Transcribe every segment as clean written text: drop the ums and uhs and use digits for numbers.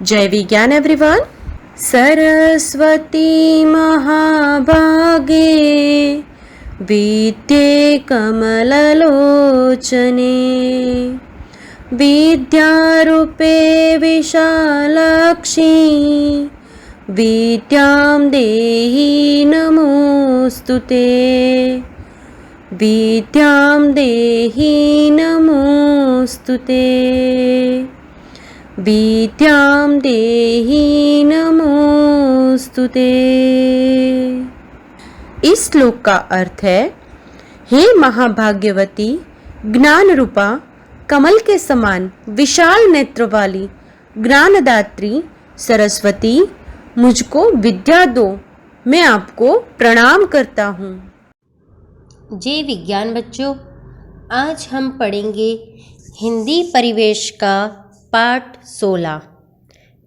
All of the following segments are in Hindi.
जय विज्ञान एवरीवन। सरस्वती महाभागे विद्ये कमललोचने विद्यारूपे विशालाक्षी विद्यां देहि नमोस्तुते विद्यां देहि नमोस्तुते विद्यां देहि नमोस्तुते। इस श्लोक का अर्थ है, हे महाभाग्यवती, ज्ञान रूपा कमल के समान विशाल नेत्र वाली ज्ञानदात्री सरस्वती, मुझको विद्या दो। मैं आपको प्रणाम करता हूँ। जय विज्ञान बच्चों, आज हम पढ़ेंगे हिंदी परिवेश का पाठ 16,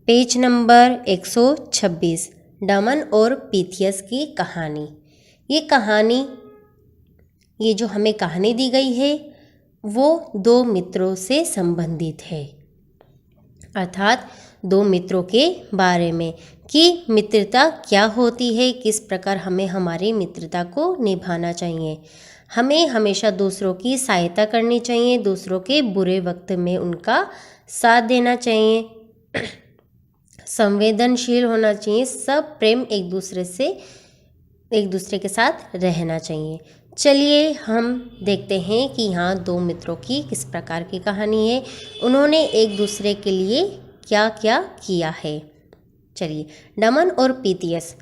पेज नंबर 126, डमन और पीथियस की कहानी। ये जो हमें कहानी दी गई है वो दो मित्रों से संबंधित है, अर्थात दो मित्रों के बारे में कि मित्रता क्या होती है, किस प्रकार हमें हमारी मित्रता को निभाना चाहिए। हमें हमेशा दूसरों की सहायता करनी चाहिए, दूसरों के बुरे वक्त में उनका साथ देना चाहिए, संवेदनशील होना चाहिए, सब प्रेम एक दूसरे के साथ रहना चाहिए। चलिए हम देखते हैं कि यहाँ दो मित्रों की किस प्रकार की कहानी है, उन्होंने एक दूसरे के लिए क्या क्या किया है। चलिए, डमन और पीथियस।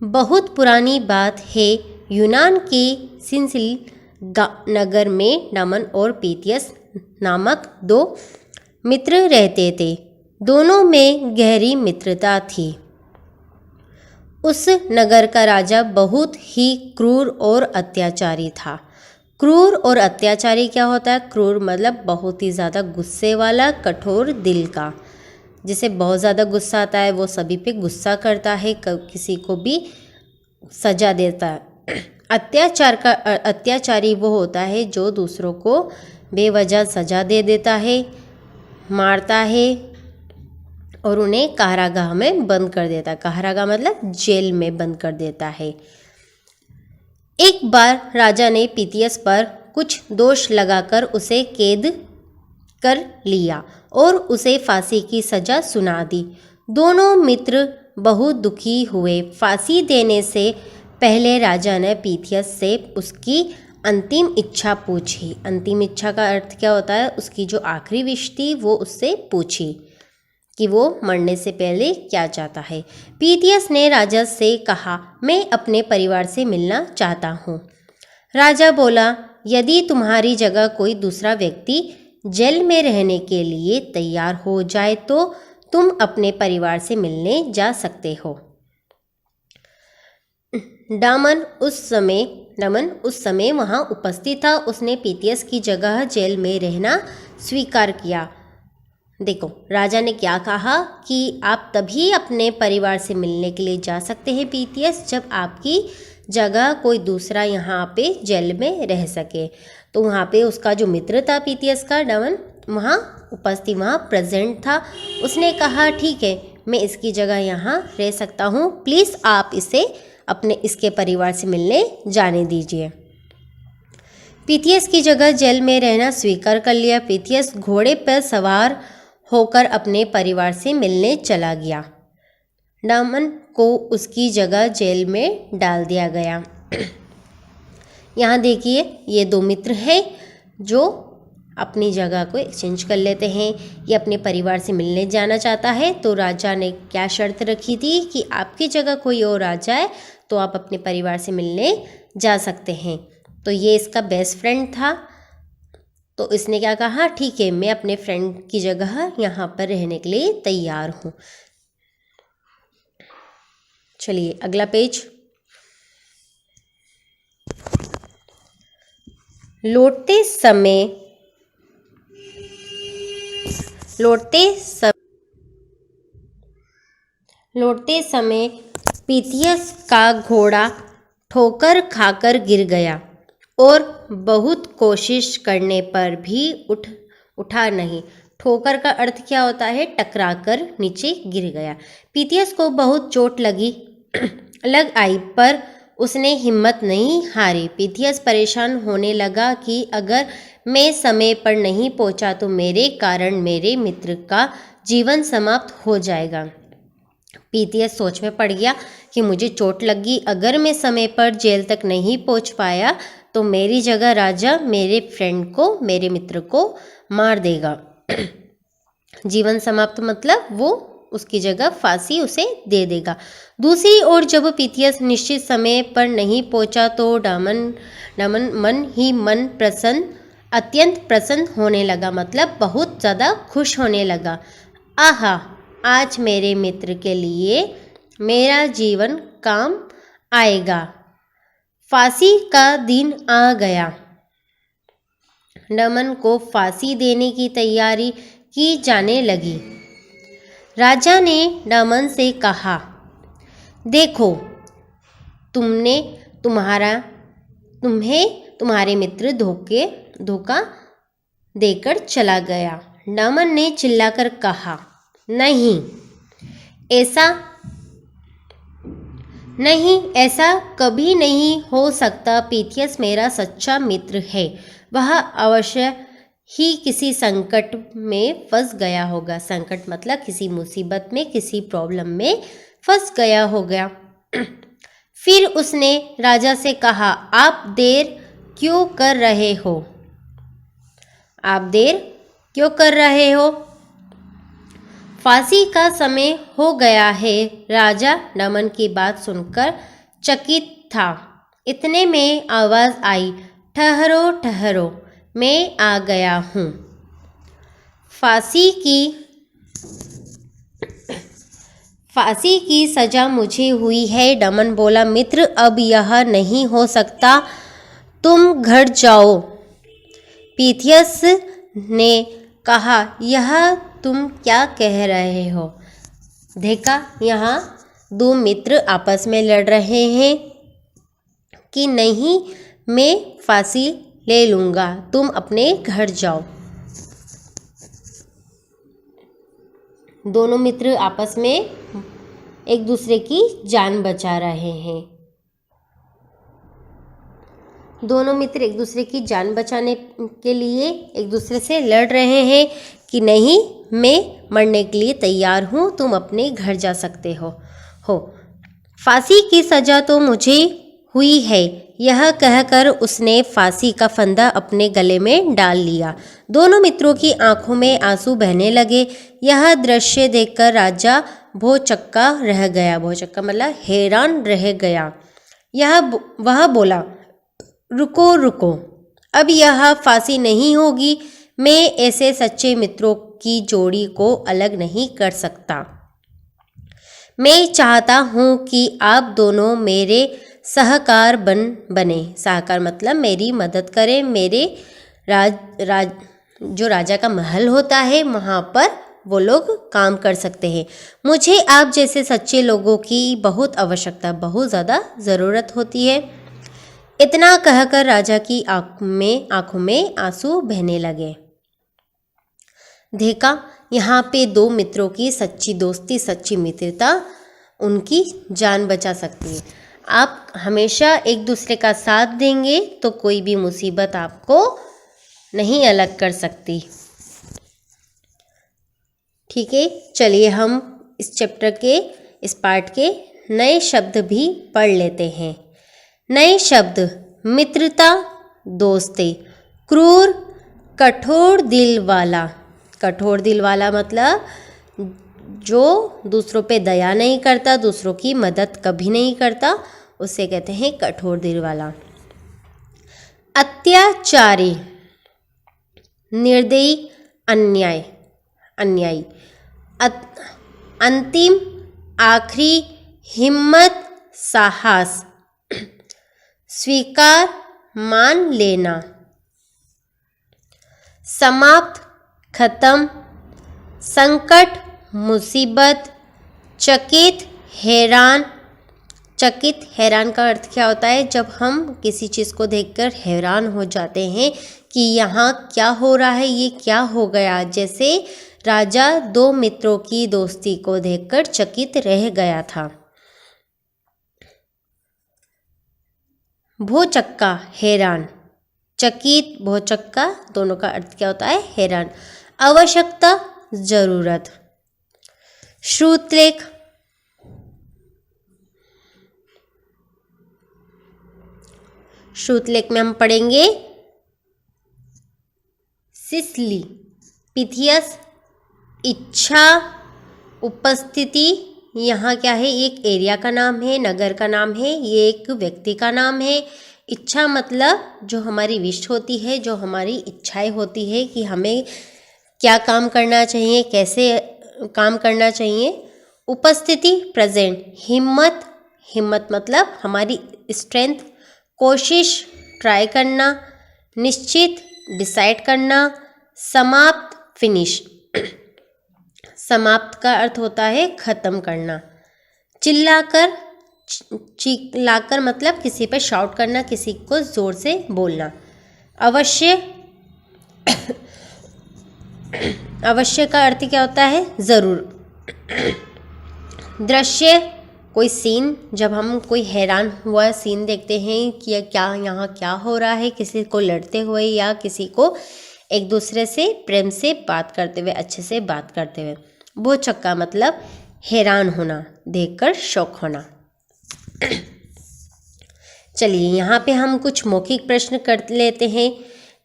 बहुत पुरानी बात है, यूनान के सिसिली नगर में डमन और पीथियस नामक दो मित्र रहते थे। दोनों में गहरी मित्रता थी। उस नगर का राजा बहुत ही क्रूर और अत्याचारी था। क्रूर और अत्याचारी क्या होता है? क्रूर मतलब बहुत ही ज़्यादा गुस्से वाला, कठोर दिल का। जिसे बहुत ज़्यादा गुस्सा आता है वो सभी पे गुस्सा करता है, किसी को भी सजा देता है। अत्याचारी वो होता है जो दूसरों को बेवजह सजा दे देता है, मारता है और उन्हें कारागाह में बंद कर देता है। कारागाह मतलब जेल में बंद कर देता है। एक बार राजा ने पीथियस पर कुछ दोष लगाकर उसे कैद कर लिया और उसे फांसी की सजा सुना दी। दोनों मित्र बहुत दुखी हुए। फांसी देने से पहले राजा ने पीथियस से उसकी अंतिम इच्छा पूछी। अंतिम इच्छा का अर्थ क्या होता है? उसकी जो आखिरी विश थी वो उससे पूछी कि वो मरने से पहले क्या चाहता है। पीथियस ने राजा से कहा, मैं अपने परिवार से मिलना चाहता हूँ। राजा बोला, यदि तुम्हारी जगह कोई दूसरा व्यक्ति जेल में रहने के लिए तैयार हो जाए तो तुम अपने परिवार से मिलने जा सकते हो। डमन उस समय वहाँ उपस्थित था। उसने पीथियस की जगह जेल में रहना स्वीकार किया। देखो, राजा ने क्या कहा कि आप तभी अपने परिवार से मिलने के लिए जा सकते हैं पीथियस, जब आपकी जगह कोई दूसरा यहाँ पे जेल में रह सके। तो वहाँ पे उसका जो मित्र था पीथियस का, डमन, वहाँ उपस्थित, वहाँ प्रेजेंट था। उसने कहा, ठीक है, मैं इसकी जगह यहाँ रह सकता हूँ, प्लीज़ आप इसे इसके परिवार से मिलने जाने दीजिए। पीथियस की जगह जेल में रहना स्वीकार कर लिया। पीथियस घोड़े पर सवार होकर अपने परिवार से मिलने चला गया। डमन को उसकी जगह जेल में डाल दिया गया। यहाँ देखिए, ये दो मित्र हैं जो अपनी जगह को एक्सचेंज कर लेते हैं। ये अपने परिवार से मिलने जाना चाहता है, तो राजा ने क्या शर्त रखी थी कि आपकी जगह कोई और आ जाए तो आप अपने परिवार से मिलने जा सकते हैं। तो ये इसका बेस्ट फ्रेंड था, तो इसने क्या कहा, ठीक है, मैं अपने फ्रेंड की जगह यहाँ पर रहने के लिए तैयार हूँ। चलिए अगला पेज। लौटते समय पीथियस का घोड़ा ठोकर खाकर गिर गया और बहुत कोशिश करने पर भी उठा नहीं। ठोकर का अर्थ क्या होता है? टकराकर नीचे गिर गया। पीथियस को बहुत चोट लग आई, पर उसने हिम्मत नहीं हारी। पीथियस परेशान होने लगा कि अगर मैं समय पर नहीं पहुंचा तो मेरे कारण मेरे मित्र का जीवन समाप्त हो जाएगा। पीथियस सोच में पड़ गया कि मुझे चोट लगी, अगर मैं समय पर जेल तक नहीं पहुंच पाया तो मेरी जगह राजा मेरे फ्रेंड को, मेरे मित्र को मार देगा। जीवन समाप्त मतलब वो उसकी जगह फांसी उसे दे देगा। दूसरी ओर जब पीथियस निश्चित समय पर नहीं पहुंचा तो डामन मन ही मन अत्यंत प्रसन्न होने लगा, मतलब बहुत ज़्यादा खुश होने लगा। आहा, आज मेरे मित्र के लिए मेरा जीवन काम आएगा। फांसी का दिन आ गया। नमन को फांसी देने की तैयारी की जाने लगी। राजा ने नमन से कहा, देखो, तुम्हें तुम्हारे मित्र धोखा देकर चला गया। नमन ने चिल्लाकर कहा, नहीं, ऐसा कभी नहीं हो सकता। पीथियस मेरा सच्चा मित्र है। वह अवश्य ही किसी संकट में फंस गया होगा। संकट मतलब किसी मुसीबत में, किसी प्रॉब्लम में फंस गया होगा। फिर उसने राजा से कहा, आप देर क्यों कर रहे हो? आप देर क्यों कर रहे हो? फांसी का समय हो गया है। राजा नमन की बात सुनकर चकित था। इतने में आवाज़ आई, ठहरो ठहरो, मैं आ गया हूँ। फांसी की सजा मुझे हुई है। नमन बोला, मित्र, अब यह नहीं हो सकता, तुम घर जाओ। पीथियस ने कहा, यह तुम क्या कह रहे हो? देखा, यहाँ दो मित्र आपस में लड़ रहे हैं कि नहीं, मैं फांसी ले लूँगा, तुम अपने घर जाओ। दोनों मित्र आपस में एक दूसरे की जान बचा रहे हैं। दोनों मित्र एक दूसरे की जान बचाने के लिए एक दूसरे से लड़ रहे हैं कि नहीं, मैं मरने के लिए तैयार हूँ, तुम अपने घर जा सकते हो। फांसी की सजा तो मुझे हुई है। यह कहकर उसने फांसी का फंदा अपने गले में डाल लिया। दोनों मित्रों की आंखों में आंसू बहने लगे। यह दृश्य देखकर राजा भौचक्का रह गया। भौचक्का मतलब हैरान रह गया। वह बोला, रुको रुको, अब यह फांसी नहीं होगी। मैं ऐसे सच्चे मित्रों की जोड़ी को अलग नहीं कर सकता। मैं चाहता हूँ कि आप दोनों मेरे सहकार बने। सहकार मतलब मेरी मदद करें। मेरे जो राजा का महल होता है वहाँ पर वो लोग काम कर सकते हैं। मुझे आप जैसे सच्चे लोगों की बहुत आवश्यकता, बहुत ज़्यादा ज़रूरत होती है। इतना कहकर राजा की आंखों में आंसू बहने लगे। देखा, यहाँ पे दो मित्रों की सच्ची दोस्ती, सच्ची मित्रता उनकी जान बचा सकती है। आप हमेशा एक दूसरे का साथ देंगे तो कोई भी मुसीबत आपको नहीं अलग कर सकती। ठीक है, चलिए हम इस चैप्टर के, इस पार्ट के नए शब्द भी पढ़ लेते हैं। नए शब्द: मित्रता, दोस्ती, क्रूर, कठोर दिल वाला। कठोर दिल वाला मतलब जो दूसरों पे दया नहीं करता, दूसरों की मदद कभी नहीं करता, उसे कहते हैं कठोर दिल वाला। अत्याचारी, निर्दयी, अन्यायी। अंतिम, आखिरी, हिम्मत, साहस, स्वीकार, मान लेना। समाप्त, खत्म, संकट, मुसीबत, चकित, हैरान। चकित, हैरान का अर्थ क्या होता है? जब हम किसी चीज़ को देखकर हैरान हो जाते हैं कि यहाँ क्या हो रहा है, ये क्या हो गया। जैसे राजा दो मित्रों की दोस्ती को देखकर चकित रह गया था। भौचक्का हैरान, चकित भौचक्का दोनों का अर्थ क्या होता है, हैरान। आवश्यकता जरूरत। श्रुतलेख, श्रुतलेख में हम पढ़ेंगे सिसली, पिथियस, इच्छा, उपस्थिति। यहाँ क्या है, एक एरिया का नाम है, नगर का नाम है, ये एक व्यक्ति का नाम है। इच्छा मतलब जो हमारी विश होती है, जो हमारी इच्छाएं होती है कि हमें क्या काम करना चाहिए, कैसे काम करना चाहिए। उपस्थिति प्रेजेंट। हिम्मत, हिम्मत मतलब हमारी स्ट्रेंथ, कोशिश ट्राई करना, निश्चित डिसाइड करना, समाप्त फिनिश। समाप्त का अर्थ होता है खत्म करना। चिल्लाकर, चिल्लाकर मतलब किसी पर शाउट करना, किसी को जोर से बोलना। अवश्य, अवश्य का अर्थ क्या होता है, जरूर। दृश्य, कोई सीन, जब हम कोई हैरान हुआ सीन देखते हैं कि क्या यहाँ क्या हो रहा है, किसी को लड़ते हुए या किसी को एक दूसरे से प्रेम से बात करते हुए, अच्छे से बात करते हुए। भौचक्का मतलब हैरान होना, देखकर शौक होना। चलिए यहाँ पे हम कुछ मौखिक प्रश्न कर लेते हैं।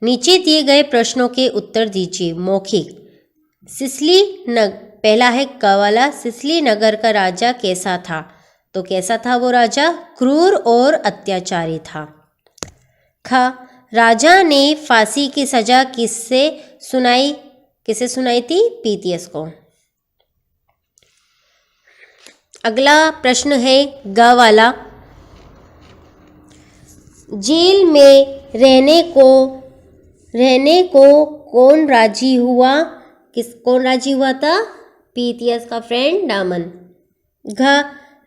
नीचे दिए गए प्रश्नों के उत्तर दीजिए। मौखिक। सिसली पहला है क वाला, सिसली नगर का राजा कैसा था? तो कैसा था वो राजा? क्रूर और अत्याचारी था। ख, राजा ने फांसी की सजा किससे सुनाई थी? पीतियस को। अगला प्रश्न है ग वाला, जेल में रहने को कौन राजी हुआ? कौन राजी हुआ था? पीतियस का फ्रेंड डामन। घ,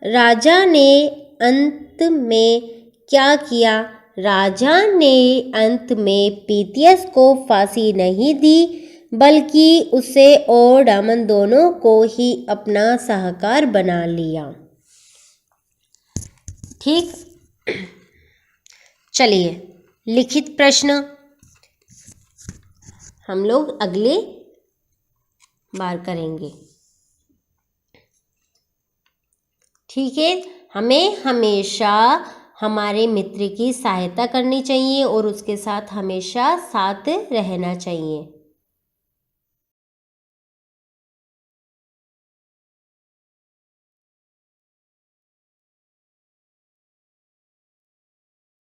राजा ने अंत में क्या किया? राजा ने अंत में पीतियस को फांसी नहीं दी, बल्कि उसे और डामन दोनों को ही अपना सहकार बना लिया। ठीक। चलिए लिखित प्रश्न हम लोग अगले बार करेंगे। ठीक है, हमें हमेशा हमारे मित्र की सहायता करनी चाहिए और उसके साथ हमेशा साथ रहना चाहिए।